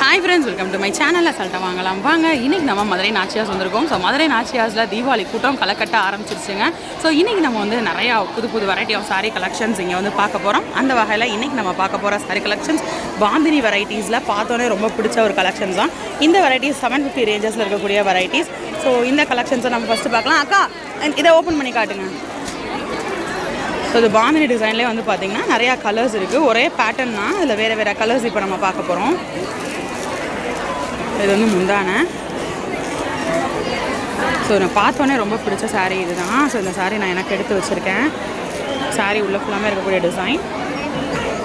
Hi friends, welcome to my சேனலில் அசால்ட்டாக வாங்கலாம் வாங்க. இன்றைக்கி நம்ம மதுரை நாச்சியாஸ் வந்திருக்கோம். ஸோ மதுரை நாச்சியாஸில் தீபாவளி கூட்டம் களைக்கட்ட ஆரம்பிச்சிருச்சுங்க. ஸோ இன்றைக்கி நம்ம வந்து நிறையா புது வெரைட்டி ஆஃப் சாரீ கலெக்ஷன்ஸ் இங்கே வந்து பார்க்க போகிறோம். அந்த வகையில் இன்றைக்கி நம்ம பார்க்க போகிற சாரீ கலெக்ஷன்ஸ் பாந்தினி வெரைட்டிஸில் பார்த்தோன்னே ரொம்ப பிடிச்ச ஒரு கலெக்ஷன்ஸ் தான். இந்த வெரைட்டிஸ் 750 ரேஞ்சஸில் இருக்கக்கூடிய வெரைட்டிஸ். ஸோ இந்த கலெக்ஷன்ஸை நம்ம ஃபஸ்ட்டு பார்க்கலாம். அக்கா இதை ஓப்பன் பண்ணி காட்டுங்க. ஸோ இது பாந்தினி டிசைன்லேயே வந்து பார்த்திங்கன்னா நிறையா கலர்ஸ் இருக்குது. ஒரே பேட்டர்ன் தான், இதில் வேறு கலர்ஸ் இப்போ நம்ம பார்க்க போகிறோம். இது வந்து முந்தான. ஸோ நான் பார்த்தோன்னே ரொம்ப பிடிச்ச சாரீ இது தான். ஸோ இந்த சாரீ நான் எனக்கு எடுத்து வச்சுருக்கேன். சாரீ உள்ள ஃபுல்லாமே இருக்கக்கூடிய டிசைன்.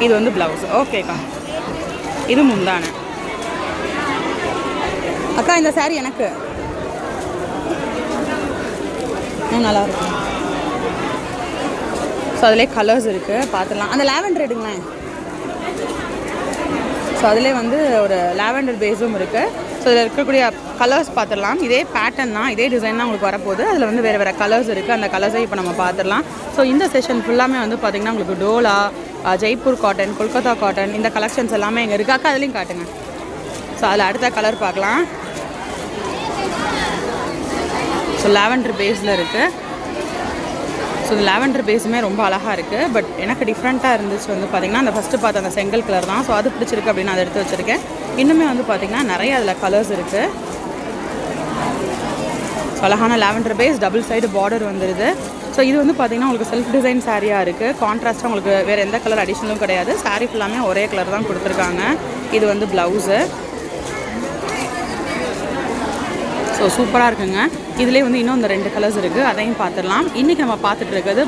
இது வந்து ப்ளவுஸ். ஓகேக்கா, இது முந்தான. அக்கா இந்த சாரீ எனக்கு நல்லாயிருக்கும். ஸோ அதிலே கலர்ஸ் இருக்குது, பார்த்துடலாம். அந்த லாவெண்டர் எடுங்களேன். ஸோ அதிலே வந்து ஒரு லாவெண்டர் பேஸும் இருக்குது. ஸோ இதில் இருக்கக்கூடிய கலர்ஸ் பார்த்துடலாம். இதே பேட்டர்ன் தான், இதே டிசைன் தான் உங்களுக்கு வரப்போகுது. அதில் வந்து வேறு கலர்ஸ் இருக்குது. அந்த கலர்ஸை இப்போ நம்ம பார்த்துடலாம். ஸோ இந்த செஷன் ஃபுல்லாமே வந்து பார்த்திங்கன்னா உங்களுக்கு டோலா, ஜெய்ப்பூர் காட்டன், கொல்கத்தா காட்டன், இந்த கலெக்ஷன்ஸ் எல்லாமே இங்கே இருக்குது. அக்கா அதுலேயும் காட்டுங்க. ஸோ அதில் அடுத்த கலர் பார்க்கலாம். ஸோ லாவெண்டர் பேஸில் இருக்குது. ஸோ இந்த லாவெண்டர் பேஸுமே ரொம்ப அழகாக இருக்குது. பட் எனக்கு டிஃப்ரெண்ட்டாக இருந்துச்சு வந்து பார்த்திங்கன்னா அந்த ஃபஸ்ட்டு பார்த்த அந்த செங்கல் கலர் தான். ஸோ அது பிடிச்சிருக்கு அப்படின்னு அதை எடுத்து வச்சுருக்கேன். இன்னுமே வந்து பார்த்திங்கன்னா நிறைய அதில் கலர்ஸ் இருக்குது. ஸோ அழகான lavender base, double side border வந்துடுது. ஸோ இது வந்து பார்த்திங்கன்னா உங்களுக்கு செல்ஃப் டிசைன் சாரியாக இருக்குது. கான்ட்ராஸ்ட்டாக உங்களுக்கு வேறு எந்த கலர் அடிஷனலும் கிடையாது. சாரீ ஃபுல்லாமே ஒரே கலர் தான் கொடுத்துருக்காங்க. இது வந்து ப்ளவுஸு. ஸோ சூப்பராக இருக்குங்க. இதிலே வந்து இன்னும் இந்த 2 கலர்ஸ் இருக்குது, அதையும் பார்த்துடலாம். இன்றைக்கி நம்ம பார்த்துட்டு இருக்கிறது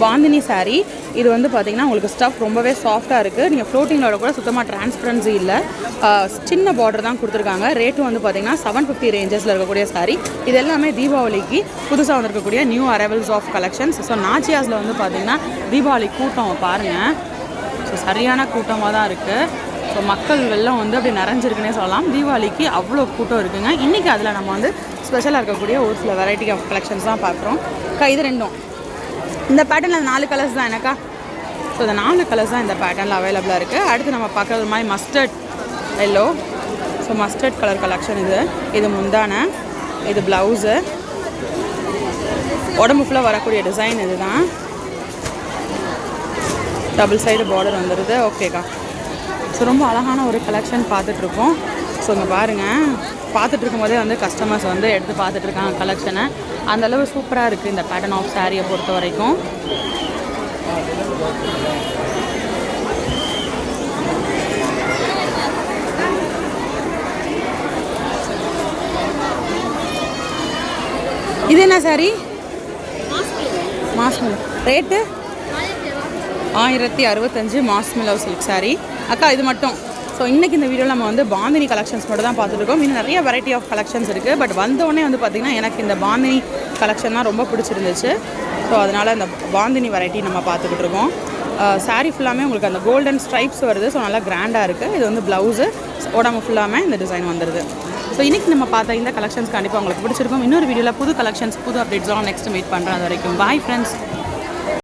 பாந்தினி சாரீ. இது வந்து பார்த்திங்கன்னா உங்களுக்கு ஸ்டஃப் ரொம்பவே சாஃப்டாக இருக்குது. நீங்கள் ஃப்ளோட்டிங்களோட கூட சுத்தமாக டிரான்ஸ்பரன்சி இல்லை. சின்ன பார்டர் தான் கொடுத்துருக்காங்க. ரேட்டும் வந்து பார்த்திங்கன்னா 750 ரேஞ்சஸில் இருக்கக்கூடிய சாரீ. இது எல்லாமே தீபாவளிக்கு புதுசாக வந்திருக்கக்கூடிய new arrivals of collections. So நாச்சியாஸில் வந்து பார்த்திங்கன்னா தீபாவளி கூட்டம் பாருங்கள். ஸோ சரியான கூட்டமாக தான் இருக்குது. ஸோ மக்கள் வெள்ளம் வந்து அப்படி நிறைஞ்சிருக்குன்னே சொல்லலாம். தீபாவளிக்கு அவ்வளோ கூட்டம் இருக்குங்க. இன்றைக்கி அதில் நம்ம வந்து ஸ்பெஷலாக இருக்கக்கூடிய ஒரு சில வெரைட்டி ஆஃப் கலெக்ஷன்ஸ் தான் பார்க்குறோம். இது ரெண்டும் இந்த பேட்டர்னில் 4 கலர்ஸ் தான் எனக்கா. ஸோ இந்த 4 கலர்ஸ் தான் இந்த பேட்டர்னில் அவைலபிளாக இருக்குது. அடுத்து நம்ம பார்க்குறது ஒரு மாதிரி mustard yellow. So mustard colour collection இது முந்தான, இது ப்ளவுஸு. உடம்பு ஃபுல்லாக வரக்கூடிய டிசைன் இது தான். டபுள் சைடு பார்டர் வந்துடுது. ஓகேக்கா. ஸோ ரொம்ப அழகான ஒரு கலெக்ஷன் பார்த்துட்ருக்கோம். ஸோ இங்கே பாருங்கள், பார்த்துட்ருக்கும் போதே வந்து கஸ்டமர்ஸ் வந்து எடுத்து பார்த்துட்ருக்காங்க கலெக்ஷனை. அந்தளவு சூப்பராக இருக்குது இந்த பேட்டர்ன் ஆஃப் சாரியை பொறுத்த வரைக்கும். இது என்ன சாரி? மாஸ்மில். ரேட்டு 1065 மாஸ்மிலவ் சில்க் சாரி. அக்கா இது மட்டும். ஸோ இன்றைக்கி இந்த வீடியோவில் நம்ம வந்து பாந்தினி கலெக்ஷன்ஸ் மட்டும் தான் பார்த்துருக்கோம். இன்னும் நிறைய வெரைட்டி ஆஃப் கலெக்ஷன்ஸ் இருக்குது. பட் வந்தோடனே வந்து பார்த்திங்கன்னா எனக்கு இந்த பாந்தினி கலெக்ஷன் தான் ரொம்ப பிடிச்சிருந்துச்சு. ஸோ அதனால் இந்த பாந்தினி வெரைட்டி நம்ம பார்த்துக்கிட்டு இருக்கோம். சாரீ ஃபுல்லாமே உங்களுக்கு அந்த கோல்டன் ஸ்ட்ரைப்ஸ் வருது. ஸோ நல்லா கிராண்டாக இருக்குது. இது வந்து ப்ளவுஸு, உடம்பு ஃபுல்லாமே இந்த டிசைன் வந்துடுது. ஸோ இன்றைக்கி நம்ம பார்த்த இந்த கலெக்ஷன்ஸ் கண்டிப்பாக உங்களுக்கு பிடிச்சிருக்கும். இன்னொரு வீடியோவில் புது கலெக்ஷன்ஸ், புது அப்டேட்ஸோட நெக்ஸ்ட் மீட் பண்ணுறேன். அது வரைக்கும் பாய் ஃப்ரெண்ட்ஸ்.